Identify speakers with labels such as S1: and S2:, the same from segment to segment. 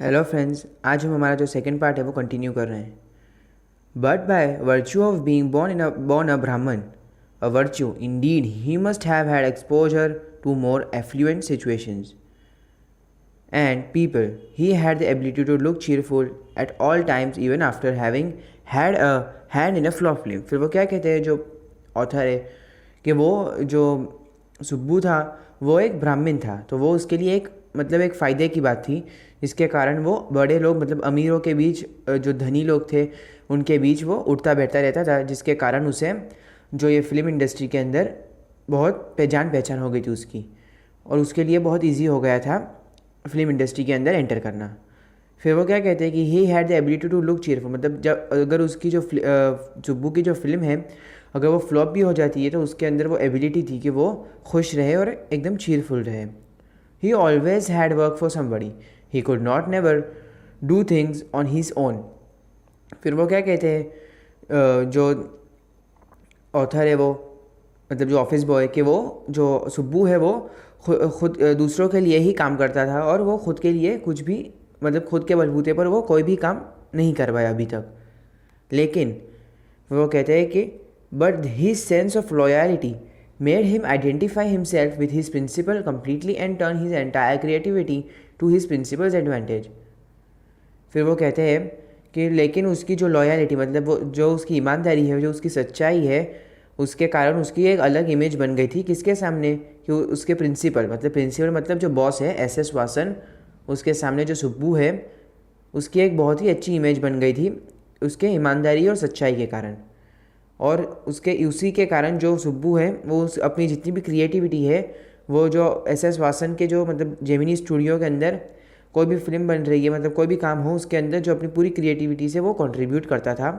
S1: Hello friends, आज हम हमारा जो सेकंड पार्ट है वो कंटिन्यू कर रहे हैं। But by virtue of being born a Brahmin, a virtue indeed, he must have had exposure to more affluent situations and people. He had the ability to look cheerful at all times even after having had a hand in a flop film. फिर वो क्या कहते हैं जो author है कि वो जो सुब्बू था वो एक ब्राह्मण था, तो वो उसके लिए एक एक फ़ायदे की बात थी, जिसके कारण वो बड़े लोग अमीरों के बीच, जो धनी लोग थे उनके बीच वो उठता बैठता रहता था, जिसके कारण उसे जो ये फ़िल्म इंडस्ट्री के अंदर बहुत जान पहचान हो गई थी उसकी, और उसके लिए बहुत इजी हो गया था फिल्म इंडस्ट्री के अंदर एंटर करना. फिर वो क्या कहते हैं कि he had the ability to look cheerful, जब अगर उसकी जो सुब्बू की जो फिल्म है अगर वो फ्लॉप भी हो जाती है तो उसके अंदर वो एबिलिटी थी कि वो खुश रहे और एकदम चीयरफुल रहे. ही always had work for somebody, he could not never do things on his own. फिर वो क्या कहते हैं जो ऑथर है वो जो ऑफिस बॉय कि वो जो सुब्बू है वो खुद दूसरों के लिए ही काम करता था, और वो खुद के लिए कुछ भी खुद के बलबूते पर वो कोई भी काम नहीं कर पाया अभी तक. लेकिन वो कहते हैं कि but his sense of loyalty made him identify himself with his principle completely and turn his entire creativity to his principles advantage. फिर वो कहते हैं कि लेकिन उसकी जो लॉयल्टी वो जो उसकी ईमानदारी है, जो उसकी सच्चाई है, उसके कारण उसकी एक अलग इमेज बन गई थी किसके सामने, कि उसके प्रिंसिपल जो बॉस है एस वासन, उसके सामने जो सुब्बू है उसकी एक बहुत ही अच्छी इमेज बन गई थी उसके ईमानदारी और सच्चाई के कारण. और उसी के कारण जो सुब्बू है वो अपनी जितनी भी क्रिएटिविटी है वो जो एस वासन के जो जेमिनी स्टूडियो के अंदर कोई भी फिल्म बन रही है, कोई भी काम हो उसके अंदर जो अपनी पूरी क्रिएटिविटी से वो कंट्रीब्यूट करता था,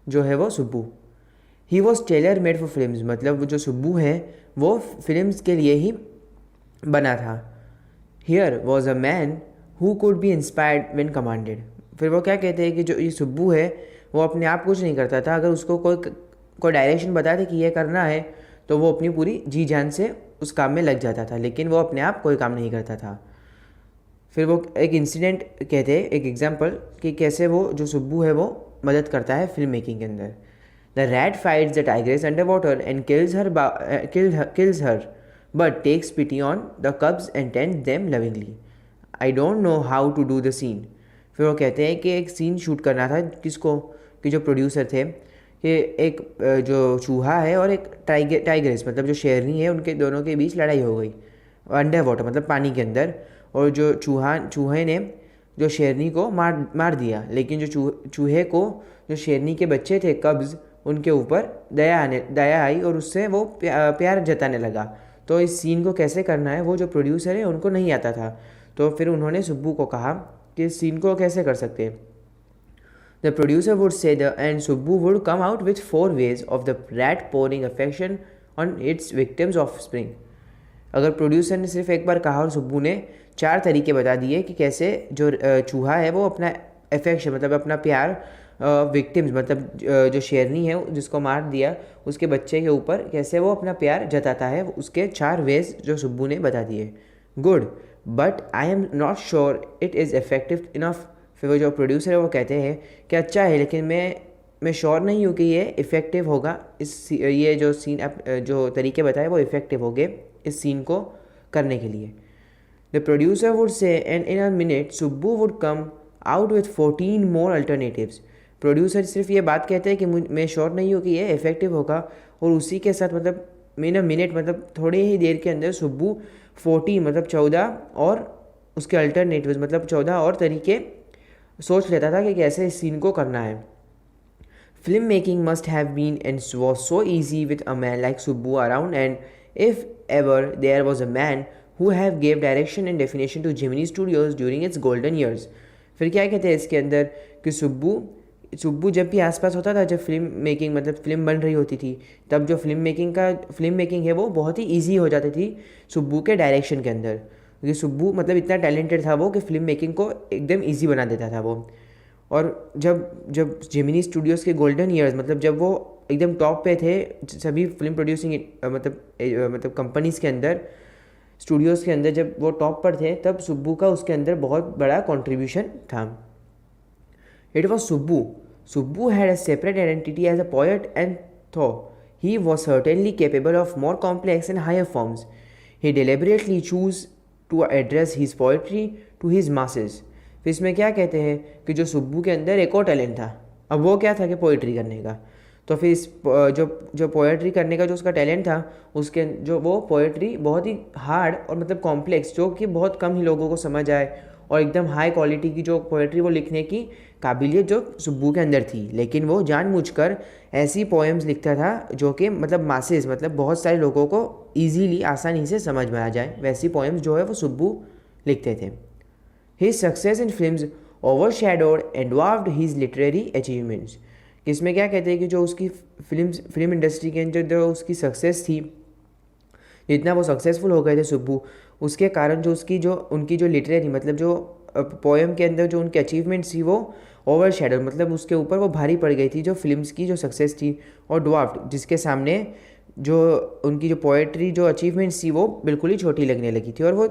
S1: जो है वो Subbu. He was tailor made for films, वो जो सुब्बू है वो फिल्म्स के लिए ही बना था. Here was a man who could be inspired when commanded. फिर वो क्या कहते हैं कि जो ये सुब्बू है वो अपने आप कुछ नहीं करता था, अगर उसको कोई डायरेक्शन बता दे कि ये करना है तो वो अपनी पूरी जी जान से उस काम में लग जाता था, लेकिन वो अपने आप कोई काम नहीं करता था. फिर वो एक इंसिडेंट कहते हैं, एक एग्जांपल, कि कैसे वो जो सुब्बू है वो मदद करता है फिल्म मेकिंग के अंदर. The rat fights the tigress under water and kills her but takes pity on the cubs and tends them lovingly. I don't know how to do the scene. फिर वो कहते हैं कि एक सीन शूट करना था किसको, कि जो प्रोड्यूसर थे, कि एक जो चूहा है और एक टाइग्रेस जो शेरनी है उनके दोनों के बीच लड़ाई हो गई अंडर वाटर पानी के अंदर, और जो चूहे ने जो शेरनी को मार दिया, लेकिन जो चूहे को जो शेरनी के बच्चे थे कब्ज, उनके ऊपर दया आई और उससे वो प्यार जताने लगा. तो इस सीन को कैसे करना है वो जो प्रोड्यूसर है उनको नहीं आता था, तो फिर उन्होंने सुब्बू को कहा कि इस सीन को कैसे कर सकते हैं. The producer would say and Subbu would come out with 4 ways of the rat pouring affection on it's victims of spring. अगर प्रोड्यूसर ने सिर्फ एक बार कहा और सुब्बू ने 4 तरीके बता दिए कि कैसे जो चूहा है वो अपना अफेक्शन अपना प्यार विक्टिम्स जो शेरनी है जिसको मार दिया उसके बच्चे के ऊपर कैसे वो अपना प्यार जताता है, उसके 4 वेज जो सुब्बू ने बता दिए. Good, but I am not sure it is effective enough. फिर वो जो प्रोड्यूसर है वो कहते हैं कि अच्छा है, लेकिन मैं श्योर नहीं हूँ कि ये इफ़ेक्टिव होगा, ये जो सीन जो तरीके बताए वो इफ़ेक्टिव होंगे इस सीन को करने के लिए. The producer would say and in a minute Subbu would come out with 14 more alternatives. Producer सिर्फ ये बात कहते हैं कि मैं श्योर नहीं हूँ कि ये इफ़ेक्टिव होगा, और उसी के साथ इन अ मिनट थोड़ी ही देर के अंदर सुब्बू 14 और उसके अल्टरनेटिव्स 14 और तरीके सोच लेता था कि कैसे इस सीन को करना है. Film making must have been and was so easy with a man like Subbu around, and if ever there was a man who have gave direction and definition to Gemini Studios during its golden years. फिर क्या कहते हैं इसके अंदर कि सुब्बू जब भी आसपास होता था, जब फिल्म मेकिंग फिल्म बन रही होती थी, तब जो फिल्म मेकिंग है वो बहुत ही इजी हो जाती थी सुब्बू के डायरेक्शन के अंदर, क्योंकि सुब्बू इतना टैलेंटेड था वो कि फिल्म मेकिंग को एकदम ईजी बना देता था वो. और जब जब जेमिनी स्टूडियोज़ के गोल्डन ईयर्स जब वो एकदम टॉप पे थे सभी फिल्म प्रोड्यूसिंग कंपनीज़ के अंदर, स्टूडियोज़ के अंदर जब वो टॉप पर थे तब सुब्बू का उसके अंदर बहुत बड़ा कंट्रीब्यूशन था. It was Subbu. Subbu had a separate identity as a poet, and though he was certainly capable of more complex and higher forms, he deliberately chose to address his poetry to his masses. फिर इसमें क्या कहते हैं कि जो सुब्बू के अंदर एक और टैलेंट था. अब वो क्या था कि पोइट्री करने का. तो फिर इस जो जो पोएट्री करने का जो उसका टैलेंट था, उसके जो वो पोएट्री बहुत ही हार्ड और मतलब कॉम्प्लेक्स, जो कि बहुत कम ही लोगों को समझ आए, और एकदम हाई क्वालिटी की जो पोएट्री वो लिखने की काबिलियत जो सुब्बू के अंदर थी. लेकिन वो जानबूझकर ऐसी पोएम्स लिखता था जो कि मतलब मासेस, मतलब बहुत सारे लोगों को ईजीली आसानी से समझ में आ जाए, वैसी पोएम्स जो है वो सुब्बू लिखते थे. His success in films overshadowed and dwarfed his literary achievements. इसमें क्या कहते हैं कि जो उसकी फिल्म इंडस्ट्री के अंदर जो उसकी सक्सेस थी, जितना वो सक्सेसफुल हो गए थे सुब्बू, उसके कारण जो उसकी जो उनकी जो लिटरेरी मतलब जो पोएम के अंदर जो उनकी अचीवमेंट्स थी वो ओवर शेडो, मतलब उसके ऊपर वो भारी पड़ गई थी जो फिल्म्स की जो सक्सेस थी, और ड्वार्फ्ड, जिसके सामने जो उनकी जो पोएट्री जो अचीवमेंट्स थी वो बिल्कुल ही छोटी लगने लगी थी, और वो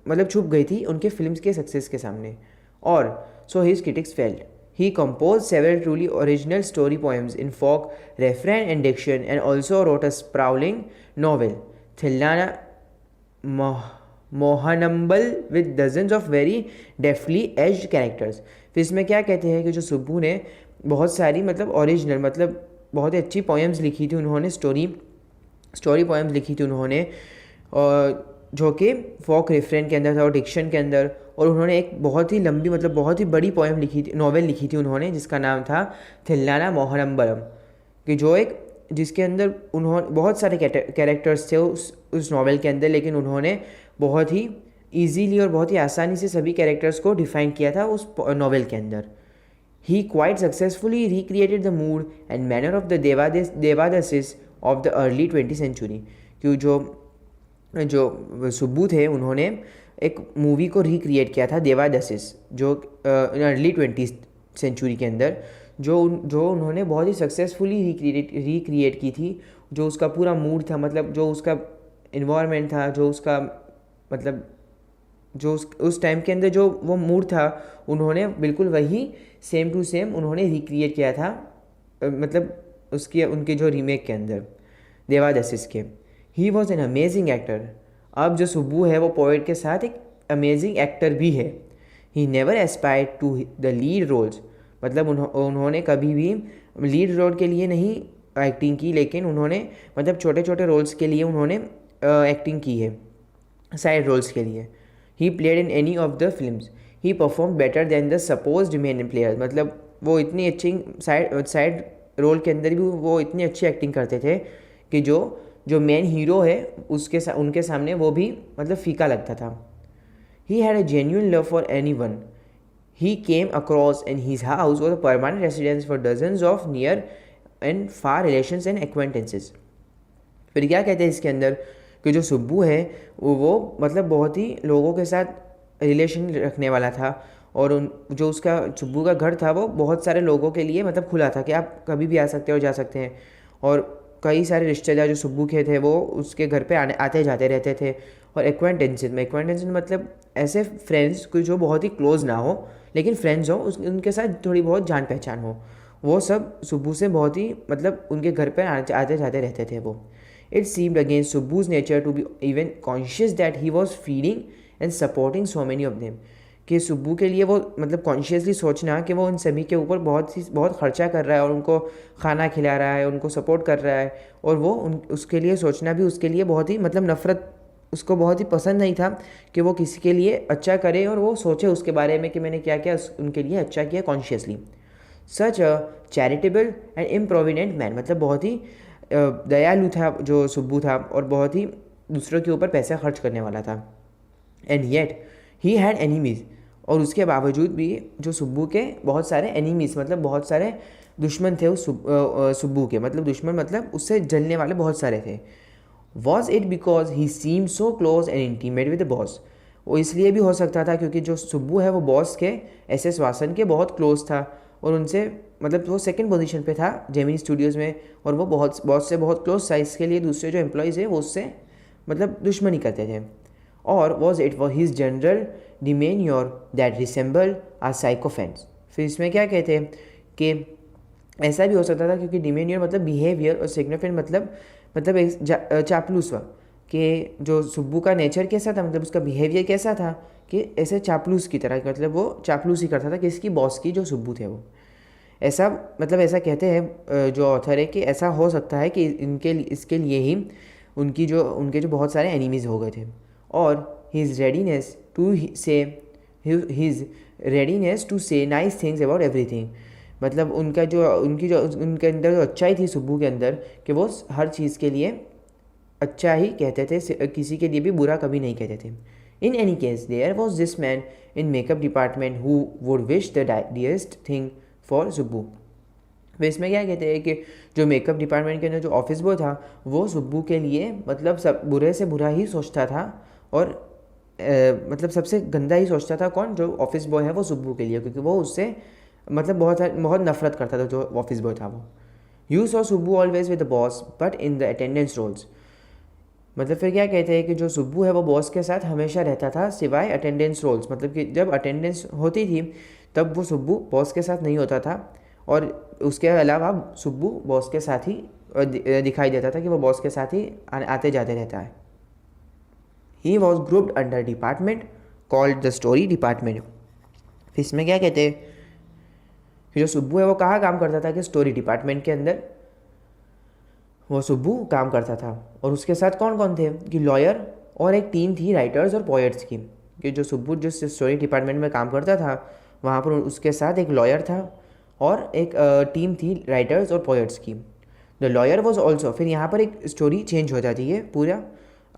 S1: मतलब छुप गई थी उनके फिल्म्स के सक्सेस के सामने. और so his critics felt. He composed several truly original story poems in folk, refrain, and diction, and also wrote a sprawling novel, Thillana Mohanambal, with dozens of very deftly edged characters. फिर इसमें क्या कहते हैं कि जो सुब्बू ने बहुत सारी मतलब ओरिजिनल मतलब बहुत ही अच्छी पोएम्स लिखी थी उन्होंने, स्टोरी पोएम्स लिखी थी उन्होंने, और जो कि फोक रिफ्रेन के अंदर था और डिक्शन के अंदर. और उन्होंने एक बहुत ही लंबी मतलब बहुत ही बड़ी पोएम लिखी थी, नॉवेल लिखी थी उन्होंने, जिसका नाम था थिल्लाना मोहनम्बलम, कि जो एक जिसके अंदर उन्होंने बहुत सारे कैरेक्टर्स थे उस नॉवेल के अंदर, लेकिन उन्होंने बहुत ही ईजीली और बहुत ही आसानी से सभी कैरेक्टर्स को डिफाइन किया था उस नॉवेल के अंदर. He quite successfully recreated the mood and manner of the devadasis of the early 20th century. क्यों जो सुब्बू थे उन्होंने एक मूवी को रिक्रिएट किया था देवादासिस, जो अर्ली 20th सेंचुरी के अंदर जो उन्होंने बहुत ही सक्सेसफुली रिक्रिएट की थी. जो उसका पूरा मूड था, मतलब जो उसका इन्वायरमेंट था, जो उसका मतलब जो उस टाइम के अंदर जो वो मूड था, उन्होंने बिल्कुल वही सेम टू सेम उन्होंने रिक्रिएट किया था, मतलब उनके जो रीमेक के अंदर देवादासिस के. He was an amazing actor. अब जो सुब्बू है वो पोएट के साथ एक अमेजिंग एक्टर भी है. He never aspired to the lead roles, मतलब उन्होंने कभी भी लीड रोल के लिए नहीं एक्टिंग की, लेकिन उन्होंने मतलब छोटे छोटे रोल्स के लिए उन्होंने एक्टिंग की है, साइड रोल्स के लिए. He played in any of the films. He perform better than the supposed main players, मतलब वो इतनी अच्छी साइड रोल के अंदर भी वो इतनी अच्छी एक्टिंग करते थे कि जो मेन हीरो है उनके सामने वो भी मतलब फीका लगता था. He had a genuine love for any one he came across, and his house was a permanent residence for dozens of near and far relations and acquaintances. फिर क्या कहते हैं इसके अंदर कि जो सुब्बू है वो मतलब बहुत ही लोगों के साथ रिलेशन रखने वाला था, और जो उसका सुब्बू का घर था वो बहुत सारे लोगों के लिए मतलब खुला था कि आप कभी भी आ सकते हो और जा सकते हैं. और कई सारे रिश्तेदार जो सुब्बू के थे वो उसके घर पे आते जाते रहते थे. और एक्वेंटेंसेस में मतलब ऐसे फ्रेंड्स को जो बहुत ही क्लोज ना हो लेकिन फ्रेंड्स हो, उनके साथ थोड़ी बहुत जान पहचान हो, वो सब सुब्बू से बहुत ही मतलब उनके घर पे आते जाते रहते थे वो. It seemed against Subbu's nature to be even conscious that he was feeding and supporting so many of them, कि सुब्बू के लिए वो मतलब कॉन्शियसली सोचना कि वो उन सभी के ऊपर बहुत खर्चा कर रहा है और उनको खाना खिला रहा है, उनको सपोर्ट कर रहा है, और वो उसके लिए सोचना भी उसके लिए बहुत ही मतलब नफ़रत, उसको बहुत ही पसंद नहीं था कि वो किसी के लिए अच्छा करे और वो सोचे उसके बारे में कि मैंने क्या क्या उनके लिए अच्छा किया consciously. Such a charitable and improvident man, मतलब बहुत ही दयालु था जो सुब्बू था, और बहुत ही दूसरों के ऊपर पैसा खर्च करने वाला था. And yet he had enemies, और उसके बावजूद भी जो सुब्बू के बहुत सारे एनिमीज़ मतलब बहुत सारे दुश्मन थे उस सुब्बू के, मतलब दुश्मन मतलब उससे जलने वाले बहुत सारे थे. Was it because he seem so close and intimate with the boss. वो इसलिए भी हो सकता था क्योंकि जो सुब्बू है वो बॉस के SS वासन के बहुत क्लोज था, और उनसे मतलब वो सेकंड पोजीशन पे था जेमिनी स्टूडियोज़ में, और वो बॉस से बहुत क्लोज था, इसके लिए दूसरे जो एम्प्लॉयज़ है वो उससे मतलब दुश्मनी करते थे. और was it was his general demeanour that resemble a sycophants. फिर इसमें क्या कहते हैं कि ऐसा भी हो सकता था, क्योंकि डिमेन्योर मतलब बिहेवियर और सिग्निफिकेंट मतलब एक चापलूस हुआ कि जो सुब्बू का नेचर कैसा था, मतलब उसका बिहेवियर कैसा था कि ऐसे चापलूस की तरह, मतलब वो चापलूस ही करता था किसकी, बॉस की, जो सुब्बू थे वो। ऐसा मतलब ऐसा कहते हैं जो ऑथर है कि ऐसा हो सकता है कि इसके लिए ही उनके जो बहुत सारे एनिमीज़ हो गए थे। और हिज रेडीनेस टू से नाइस थिंग्स अबाउट एवरीथिंग, मतलब उनके अंदर जो अच्छाई थी सुब्बू के अंदर, कि वो हर चीज़ के लिए अच्छा ही कहते थे, किसी के लिए भी बुरा कभी नहीं कहते थे। In any case there was this man in makeup department who would wish the dearest thing for Subbu. वे इसमें क्या कहते हैं कि जो मेकअप डिपार्टमेंट के अंदर जो ऑफिस बॉय था वो सुब्बू के लिए मतलब सब बुरे से बुरा ही सोचता था, और मतलब सबसे गंदा ही सोचता था। कौन? जो ऑफिस बॉय है वो सुब्बू के लिए, क्योंकि वो उससे मतलब बहुत बहुत नफरत करता था जो ऑफिस बॉय था वो। You saw Subbu always with the boss but in the attendance rolls, मतलब फिर क्या कहते हैं कि जो सुब्बू है वो बॉस के साथ हमेशा रहता था सिवाय अटेंडेंस रोल्स, मतलब कि जब अटेंडेंस होती थी तब वो सुब्बू बॉस के साथ नहीं होता था, और उसके अलावा सुब्बू बॉस के साथ ही दिखाई देता था कि वो बॉस के साथ ही आते जाते रहता है। He was grouped under department called the story department. इसमें क्या कहते हैं कि जो सुब्बू है वो कहाँ काम करता था, कि स्टोरी डिपार्टमेंट के अंदर वो सुब्बू काम करता था। और उसके साथ कौन कौन थे, कि लॉयर और एक टीम थी राइटर्स और पोएट्स की। कि जो सुब्बू जिस स्टोरी डिपार्टमेंट में काम करता था वहाँ पर उसके साथ एक लॉयर था और एक टीम थी राइटर्स और पोएट्स की। द लॉयर वॉज ऑल्सो, फिर यहाँ पर एक स्टोरी चेंज हो जाती है पूरा।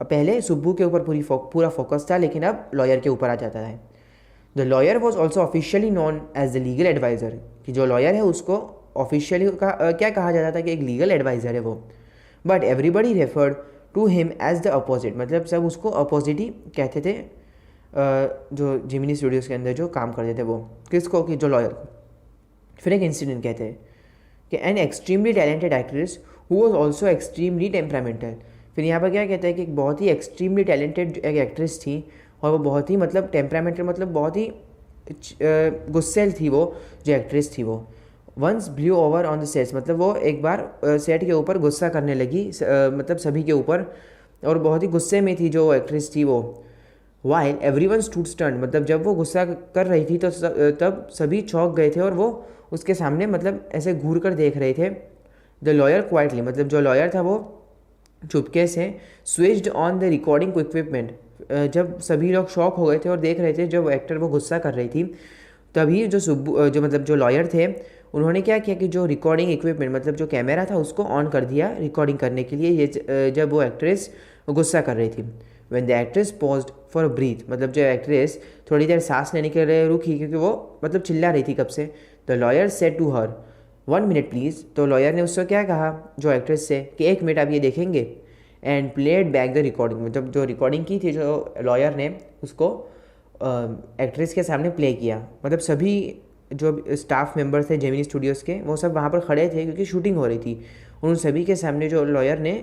S1: पहले सुब्बू के ऊपर पूरा फोकस था, लेकिन अब लॉयर के ऊपर आ जाता है। The lawyer was also officially known as the legal adviser, कि जो लॉयर है उसको ऑफिशियली क्या कहा जाता था, कि एक लीगल एडवाइज़र है वो। But everybody referred to him as the opposite, मतलब सब उसको अपोजिट ही कहते थे, जो जिमिनी स्टूडियोज़ के अंदर जो काम करते थे वो। किसको? कि जो लॉयर को। फिर एक इंसिडेंट कहते हैं कि an extremely talented actress who was also extremely temperamental. फिर यहाँ पर क्या कहते हैं कि एक बहुत ही एक्सट्रीमली टैलेंटेड एक एक्ट्रेस थी, और वो बहुत ही मतलब टेम्परामेंटल, मतलब बहुत ही गुस्सेल थी वो जो एक्ट्रेस थी वो। Once blew over on the sets, मतलब वो एक बार सेट के ऊपर गुस्सा करने लगी, मतलब सभी के ऊपर, और बहुत ही गुस्से में थी जो एक्ट्रेस थी वो। While every one stood stunt, मतलब जब वो गुस्सा कर रही थी तो तब सभी चौंक गए थे और वो उसके सामने मतलब ऐसे घूर कर देख रहे थे। द लॉयर क्वाइटली, मतलब जो लॉयर था वो चुपके से switched on the recording equipment, जब सभी लोग शॉक हो गए थे और देख रहे थे जब एक्टर वो गुस्सा कर रही थी, तभी जो लॉयर थे उन्होंने क्या किया कि जो रिकॉर्डिंग इक्विपमेंट, मतलब जो कैमरा था उसको ऑन कर दिया रिकॉर्डिंग करने के लिए, ये जब वो एक्ट्रेस गुस्सा कर रही थी। When the actress paused for breath, मतलब जो एक्ट्रेस थोड़ी देर सांस लेने के लिए रुकी, क्योंकि वो मतलब चिल्ला रही थी कब से। The lawyer said to her 1 minute please, तो लॉयर ने उससे क्या कहा जो एक्ट्रेस से, कि 1 मिनट आप ये देखेंगे। And played back the recording, मतलब जो रिकॉर्डिंग की थी जो लॉयर ने उसको एक्ट्रेस के सामने प्ले किया। मतलब सभी जो स्टाफ मेंबर थे जेमिनी स्टूडियोज़ के वो सब वहाँ पर खड़े थे क्योंकि शूटिंग हो रही थी। उन सभी के सामने जो लॉयर ने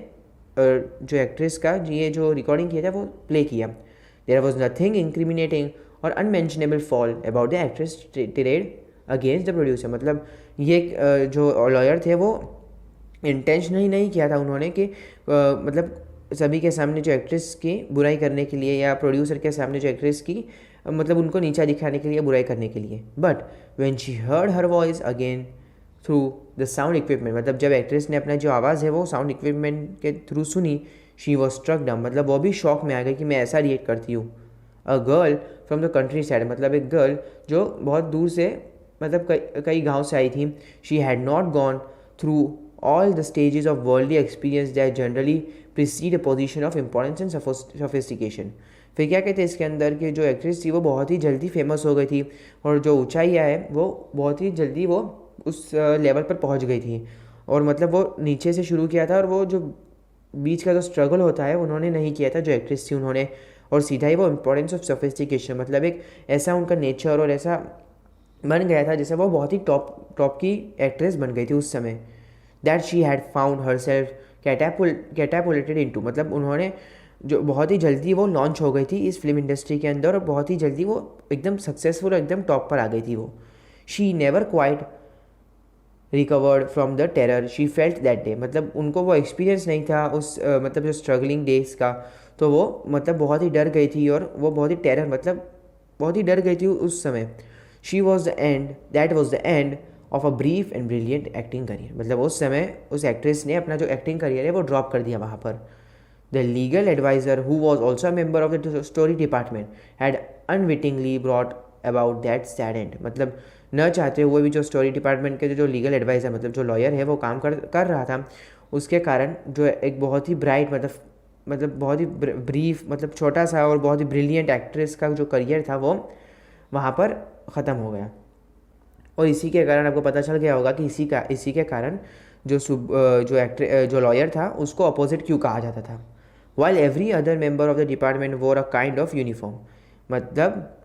S1: जो एक्ट्रेस का ये जो रिकॉर्डिंग किया था वो प्ले किया। देयर वॉज नथिंग इंक्रिमिनेटिंग और unmentionable fall about the actress tirade against the producer, मतलब ये जो लॉयर थे वो इंटेंशनली नहीं किया था उन्होंने कि मतलब सभी के सामने जो एक्ट्रेस की बुराई करने के लिए या प्रोड्यूसर के सामने जो एक्ट्रेस की मतलब उनको नीचा दिखाने के लिए, बुराई करने के लिए। But when she heard her voice again through the sound equipment, मतलब जब एक्ट्रेस ने अपना जो आवाज़ है वो साउंड इक्विपमेंट के थ्रू सुनी, शी वॉज स्ट्रक डम, मतलब वो भी शॉक में आ गई कि मैं ऐसा रिएक्ट करती हूँ। A girl from the country side, मतलब एक गर्ल जो बहुत दूर से मतलब कई गाँव से आई थी। She had not gone through all the stages of worldly experience that generally precede a position of importance and sophistication। फिर क्या कहते हैं इसके अंदर कि जो एक्ट्रेस थी वो बहुत ही जल्दी फेमस हो गई थी और जो ऊंचाइयाँ है वो बहुत ही जल्दी वो उस लेवल पर पहुंच गई थी। और मतलब वो नीचे से शुरू किया था और वो जो बीच का जो स्ट्रगल होता है उन्होंने नहीं किया था जो एक्ट्रेस थी उन्होंने, और सीधा ही वो इम्पोर्टेंस ऑफ सोफिस्टिकेशन, मतलब एक ऐसा उनका नेचर और ऐसा बन गया था जैसे वो बहुत ही टॉप की एक्ट्रेस बन गई थी उस समय। That she had found herself catapulted into, मतलब उन्होंने जो बहुत ही जल्दी वो लॉन्च हो गई थी इस फिल्म इंडस्ट्री के अंदर, और बहुत ही जल्दी वो एकदम सक्सेसफुल, एकदम टॉप पर आ गई थी वो. She never quite recovered from the terror she felt that day. मतलब उनको वो एक्सपीरियंस नहीं था उस मतलब जो स्ट्रगलिंग डेज का, तो वो मतलब बहुत ही डर गई थी, और वो बहुत ही टेरर मतलब बहुत ही डर गई थी उस समय. She was the end, that was the end of a brief and brilliant acting career. मतलब उस समय उस एक्ट्रेस ने अपना जो एक्टिंग करियर है वो ड्रॉप कर दिया वहाँ पर. The legal adviser who was also a member of the story department had unwittingly brought about that sad end. मतलब न चाहते हुए भी जो स्टोरी डिपार्टमेंट के जो लीगल एडवाइज़र मतलब जो लॉयर है वो काम कर रहा था, उसके कारण जो एक बहुत ही ब्राइट मतलब बहुत ही ब्रीफ मतलब छोटा सा और बहुत ही ब्रिलियंट एक्ट्रेस का जो करियर था वो वहाँ पर ख़त्म हो गया. और इसी के कारण आपको पता चल गया होगा कि इसी के कारण जो लॉयर था उसको अपोजिट क्यों कहा जाता था. While every other member of the department वोर अ काइंड ऑफ यूनिफॉर्म. मतलब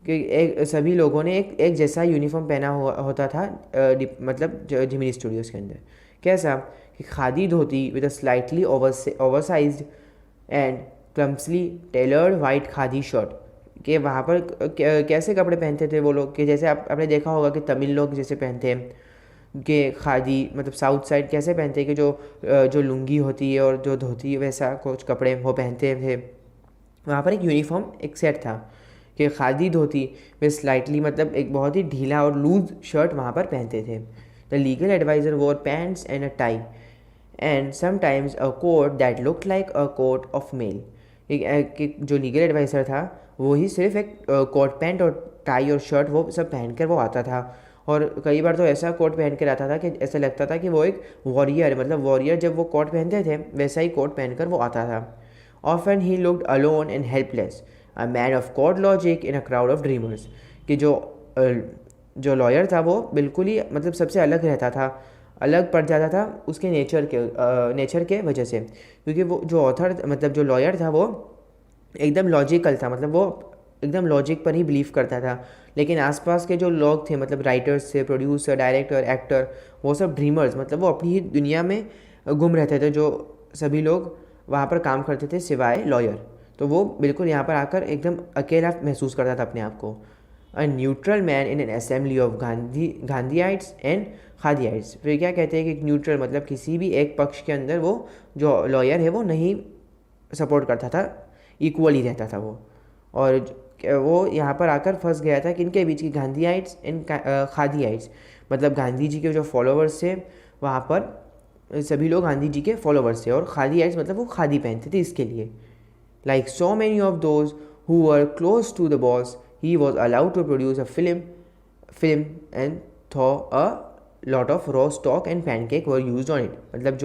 S1: कि एक सभी लोगों ने एक जैसा यूनिफॉर्म पहना हुआ होता था मतलब जिमिनी स्टूडियोज़ के अंदर. कैसा कि khadi dhoti with a slightly oversized and clumsily tailored white khadi shirt. कि वहाँ पर कैसे कपड़े पहनते थे वो लोग, कि जैसे आपने देखा होगा कि तमिल लोग जैसे पहनते हैं कि खादी मतलब साउथ साइड कैसे पहनते हैं कि जो लुंगी होती है और जो धोती वैसा कुछ कपड़े वो पहनते थे. वहाँ पर एक यूनिफॉर्म एक सेट था कि खादी धोती वे स्लाइटली मतलब एक बहुत ही ढीला और लूज शर्ट वहाँ पर पहनते थे. The legal adviser wore pants and a tie and sometimes a coat that looked like a coat of mail. एक जो लीगल एडवाइज़र था वो ही सिर्फ एक कोट पैंट और टाई और शर्ट वो सब पहनकर वो आता था. और कई बार तो ऐसा कोट पहन कर आता था कि ऐसा लगता था कि वो एक वॉरियर मतलब वॉरियर जब वो कोट पहनते थे वैसा ही कोट पहनकर वो आता था. Often he looked alone and helpless, a man of cold logic in a crowd of dreamers. कि जो लॉयर था वो बिल्कुल ही मतलब सबसे अलग रहता था, अलग पड़ जाता था उसके नेचर के वजह से. क्योंकि वो जो ऑथर मतलब जो लॉयर था वो एकदम लॉजिकल था, मतलब वो एकदम लॉजिक पर ही बिलीव करता था. लेकिन आसपास के जो लोग थे मतलब राइटर्स थे, प्रोड्यूसर, डायरेक्टर, एक्टर, वो सब ड्रीमर्स मतलब वो अपनी ही दुनिया में गुम रहते थे. जो सभी लोग वहाँ पर काम करते थे सिवाय लॉयर, तो वो बिल्कुल यहाँ पर आकर एकदम अकेला महसूस करता था अपने आप को. A neutral man in an assembly of Gandhiites and khadiites. फिर क्या कहते हैं कि न्यूट्रल मतलब किसी भी एक पक्ष के अंदर वो जो लॉयर है वो नहीं सपोर्ट करता था, इक्वली रहता था वो. और वो यहाँ पर आकर फंस गया था किनके बीच की गांधीइट्स एंड खादियाइट्स. मतलब गांधी जी के जो फॉलोअर्स थे वहाँ पर सभी लोग गांधी जी के फॉलोअर्स थे, और खादियाइट्स मतलब वो खादी पहनते थे इसके लिए. Like so many of those who were close to the boss he was allowed to produce a film and though a lot of raw stock and pancake were used on it. मतलब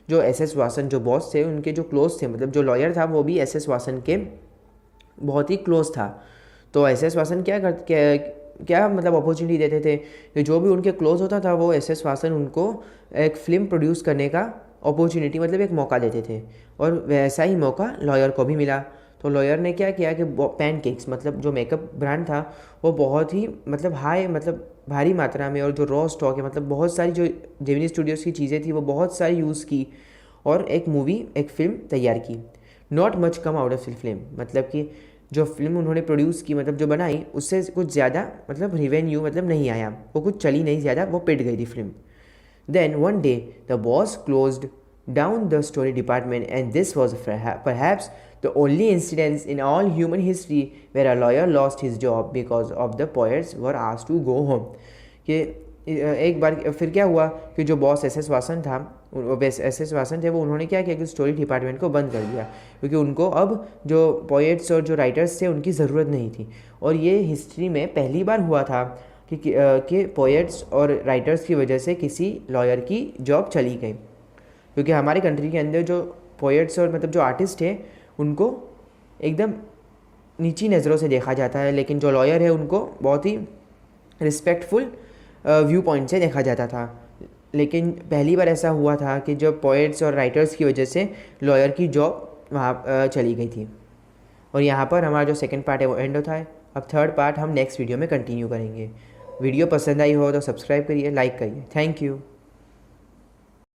S1: जो S Vasan जो boss थे उनके जो close थे, मतलब जो lawyer था वो भी एस वासन के बहुत ही क्लोज था. तो एस वासन क्या मतलब अपॉर्चुनिटी देते थे कि जो भी उनके क्लोज होता था वो एस वासन उनको एक फ़िल्म प्रोड्यूस करने का अपॉर्चुनिटी मतलब एक मौका देते थे. और वैसा ही मौका लॉयर को भी मिला. तो लॉयर ने क्या किया कि पैनकेक्स मतलब जो मेकअप ब्रांड था वो बहुत ही मतलब हाई मतलब भारी मात्रा में, और जो रॉ स्टॉक है मतलब बहुत सारी जो जेमिनी स्टूडियोज़ की चीज़ें थी वो बहुत सारी यूज़ की और एक फ़िल्म तैयार की. Not much come out of film. मतलब कि जो फिल्म उन्होंने प्रोड्यूस की मतलब जो बनाई उससे कुछ ज़्यादा मतलब रिवेन्यू मतलब नहीं आया, वो कुछ चली नहीं ज़्यादा, वो पिट गई थी film. Then one day the boss closed down the story department, and this was perhaps the only incident in all human history where a lawyer lost his job because of the poets were asked to go home. कि एक बार फिर क्या हुआ कि जो boss S Vasan था S Vasan थे वो उन्होंने क्या किया कि स्टोरी डिपार्टमेंट को बंद कर दिया, क्योंकि उनको अब जो पोएट्स और जो राइटर्स थे उनकी ज़रूरत नहीं थी. और ये हिस्ट्री में पहली बार हुआ था कि पोएट्स और राइटर्स की वजह से किसी लॉयर की जॉब चली गई. क्योंकि हमारे कंट्री के अंदर जो पोएट्स और मतलब जो आर्टिस्ट हैं उनको एकदम नीची नज़रों से देखा जाता है, लेकिन जो लॉयर है उनको बहुत ही रिस्पेक्टफुल व्यू पॉइंट से देखा जाता था. लेकिन पहली बार ऐसा हुआ था कि जो पोएट्स और राइटर्स की वजह से लॉयर की जॉब वहाँ चली गई थी. और यहाँ पर हमारा जो सेकंड पार्ट है वो एंड होता है. अब थर्ड पार्ट हम नेक्स्ट वीडियो में कंटिन्यू करेंगे. वीडियो पसंद आई हो तो सब्सक्राइब करिए, लाइक करिए. Thank you.